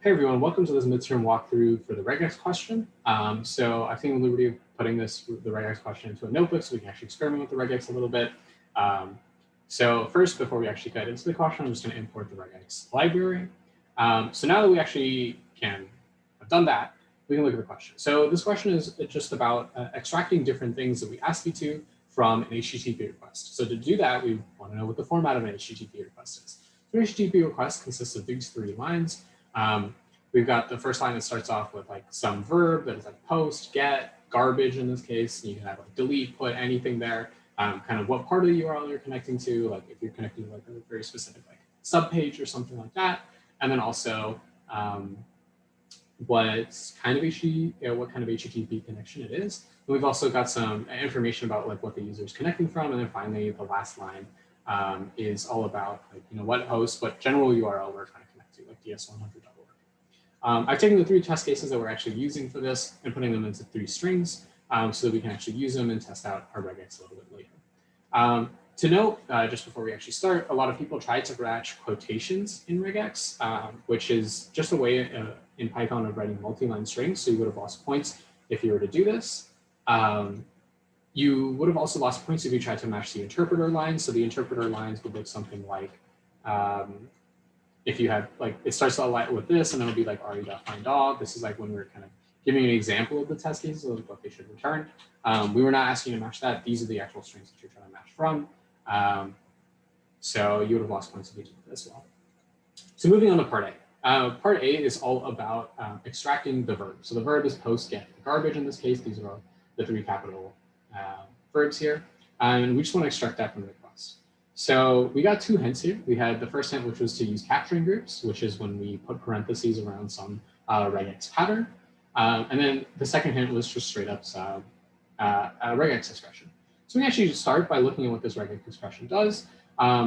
Hey everyone, welcome to this midterm walkthrough for the Regex question. So I've taken the liberty of putting the Regex question into a notebook so we can actually experiment with the Regex a little bit. So first, before we actually get into the question, I'm just going to import the Regex library. So now that we actually have done that, we can look at the question. So this question is just about extracting different things that we ask you to from an HTTP request. So to do that, we want to know what the format of an HTTP request is. So an HTTP request consists of these three lines. We've got the first line that starts off with like some verb that is like post, get, garbage in this case. You can have like delete, put anything there, kind of what part of the URL you're connecting to, like if you're connecting to like a very specific like subpage or something like that. And then also what kind of HTTP connection it is. And we've also got some information about like what the user is connecting from. And then finally, the last line is all about like, what host, what general URL we're trying to connect to, like ds100.org. I've taken the three test cases that we're actually using for this and putting them into three strings so that we can actually use them and test out our regex a little bit later. To note, just before we actually start, a lot of people try to match quotations in regex, which is just a way in Python of writing multi-line strings. So you would have lost points if you were to do this. You would have also lost points if you tried to match the interpreter lines. So the interpreter lines would look something like, if you had like, it starts out with this and it'll be like re.findAll. This is like when we're kind of giving an example of the test cases of what they should return. We were not asking you to match that. These are the actual strings that you're trying to match from. So you would have lost points if you did that as well. So moving on to part A. Part A is all about extracting the verb. So the verb is post, get, garbage in this case. These are the three capital verbs here. And we just want to extract that from the request. So we got two hints here. We had the first hint, which was to use capturing groups, which is when we put parentheses around some regex pattern. And then the second hint was just straight up a regex expression. So we actually start by looking at what this regex expression does.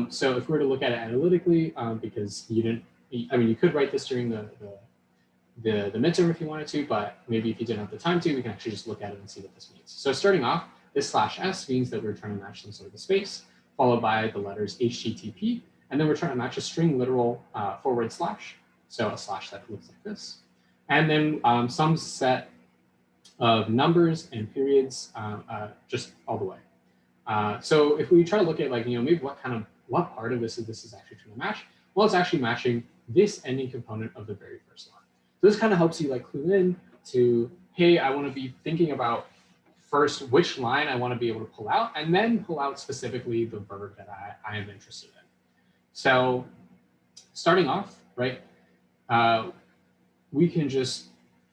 So if we were to look at it analytically, because you didn't, I mean, you could write this during the midterm if you wanted to, but maybe if you didn't have the time to, we can actually just look at it and see what this means. So starting off, this /s means that we're trying to match some sort of a space, followed by the letters HTTP, and then we're trying to match a string literal /, so a slash that looks like this. And then some set of numbers and periods just all the way. So if we try to look at like, maybe what part of this is actually trying to match, well, it's actually matching this ending component of the very first line. So this kind of helps you like clue in to, hey, I want to be thinking about first which line I want to be able to pull out, and then pull out specifically the verb that I am interested in. So starting off, right, we can just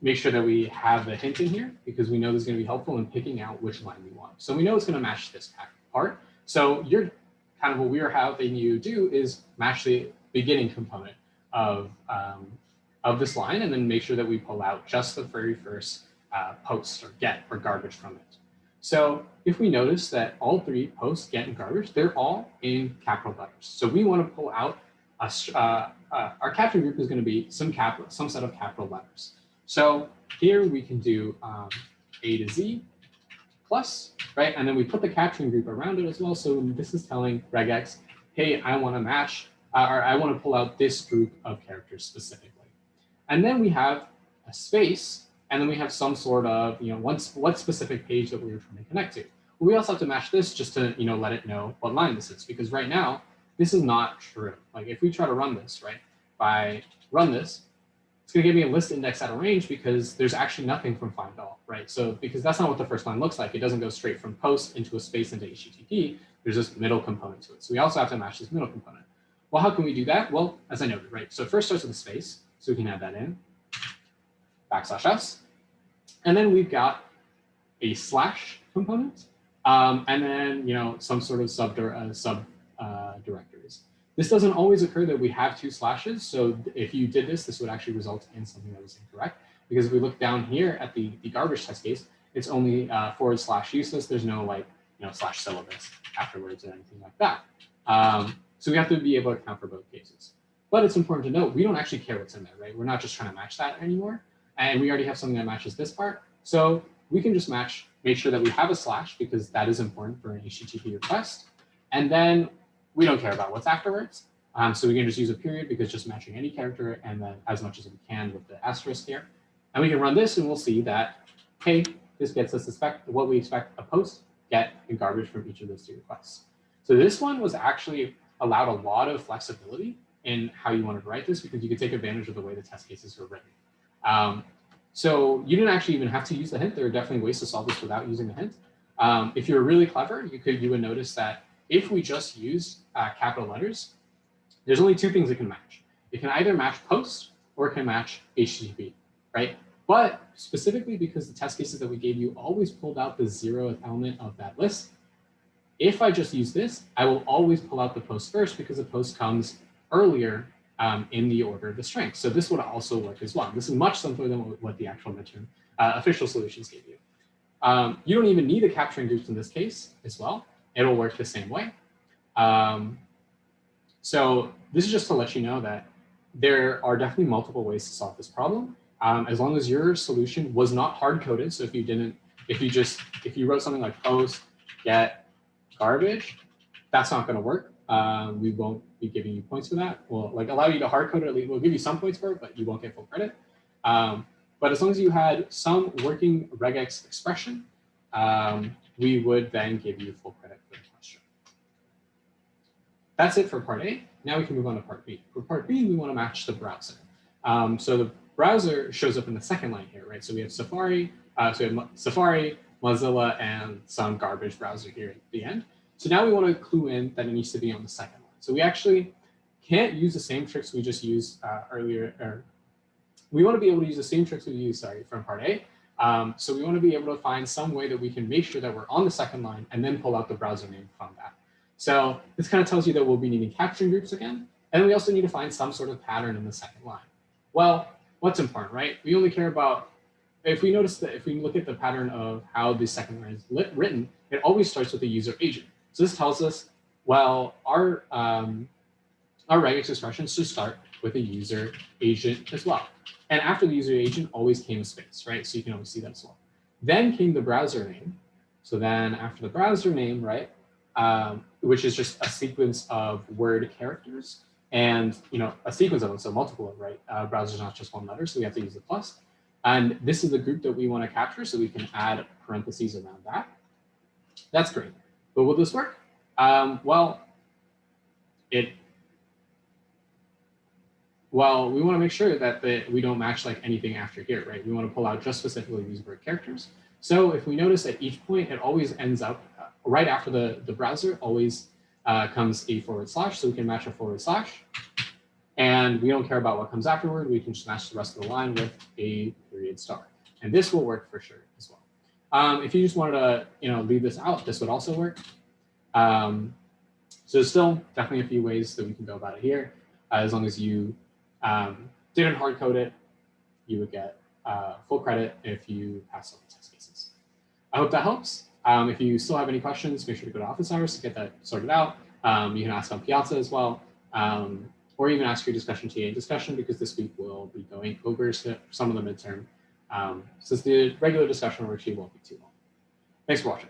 make sure that we have the hint in here because we know this is going to be helpful in picking out which line we want. So we know it's going to match this part. So you're kind of what we're having you do is match the beginning component of this line and then make sure that we pull out just the very first post or get or garbage from it. So if we notice that all three post, get, and garbage, they're all in capital letters. So we want to pull out our caption group is going to be some set of capital letters. So here we can do A to Z plus, right? And then we put the capturing group around it as well. So this is telling regex, hey, I want to match, or I want to pull out this group of characters specifically. And then we have a space, and then we have some sort of, what specific page that we were trying to connect to. Well, we also have to match this just to, let it know what line this is, because right now, this is not true. Like if we try to run this, right, by run this, it's going to give me a list index out of range because there's actually nothing from findAll, right? So because that's not what the first line looks like. It doesn't go straight from post into a space into HTTP. There's this middle component to it. So we also have to match this middle component. Well, how can we do that? Well, as I noted, right? So it first starts with a space. So we can add that in, \s. And then we've got a slash component. And then, some sort of sub directories. This doesn't always occur that we have two slashes. So if you did this, this would actually result in something that was incorrect. Because if we look down here at the garbage test case, it's only / useless. There's no like, / syllabus afterwards or anything like that. So we have to be able to account for both cases. But it's important to note, we don't actually care what's in there, right? We're not just trying to match that anymore. And we already have something that matches this part. So we can just make sure that we have a slash because that is important for an HTTP request. And then we don't care about what's afterwards. So we can just use a period because just matching any character and then as much as we can with the asterisk here. And we can run this and we'll see that, hey, this gets us what we expect a post, get, and garbage from each of those two requests. So this one was actually allowed a lot of flexibility in how you wanted to write this because you could take advantage of the way the test cases were written. So you didn't actually even have to use the hint. There are definitely ways to solve this without using the hint. If you're really clever, you would notice that if we just use capital letters, there's only two things it can match. It can either match post or it can match HTTP, right? But specifically because the test cases that we gave you always pulled out the 0th element of that list, if I just use this, I will always pull out the post first because the post comes earlier in the order of the string. So this would also work as well. This is much simpler than what the actual midterm official solutions gave you. You don't even need the capturing groups in this case as well. It'll work the same way. So this is just to let you know that there are definitely multiple ways to solve this problem. As long as your solution was not hard-coded, so if you wrote something like post, get, garbage, that's not going to work. We won't be giving you points for that. We'll allow you to hard code it. We'll give you some points for it, but you won't get full credit. But as long as you had some working regex expression, we would then give you full credit for the question. That's it for part A. Now we can move on to part B. For part B, we want to match the browser. So the browser shows up in the second line here, right? So we have Safari, Mozilla, and some garbage browser here at the end. So now we want to clue in that it needs to be on the second line. So we actually can't use the same tricks we just used earlier. Or we want to be able to use the same tricks we used, from part A. So we want to be able to find some way that we can make sure that we're on the second line and then pull out the browser name from that. So this kind of tells you that we'll be needing capturing groups again. And we also need to find some sort of pattern in the second line. Well, what's important, right? We only care about, if we notice that if we look at the pattern of how the second line is written, it always starts with a user agent. So this tells us, well, our regex expressions should start with a user agent as well. And after the user agent always came a space, right? So you can always see that as well. Then came the browser name. So then after the browser name, right, which is just a sequence of word characters and a sequence of them, so multiple, right? Browser's not just one letter, so we have to use the plus. And this is the group that we want to capture, so we can add parentheses around that. That's great. But will this work? Well, we want to make sure that we don't match like anything after here, right? We want to pull out just specifically these word characters. So if we notice at each point, it always ends up right after the browser always comes a // so we can match a // and we don't care about what comes afterward. We can just match the rest of the line with a period star. And this will work for sure as well. If you just wanted to leave this out, this would also work. So there's still definitely a few ways that we can go about it here. As long as you didn't hard code it, you would get full credit if you pass all the test cases. I hope that helps. If you still have any questions, make sure to go to office hours to get that sorted out. You can ask on Piazza as well, or even ask your discussion TA in discussion, because this week we'll be going over some of the midterm, since the regular discussion worksheet won't be too long. Thanks for watching.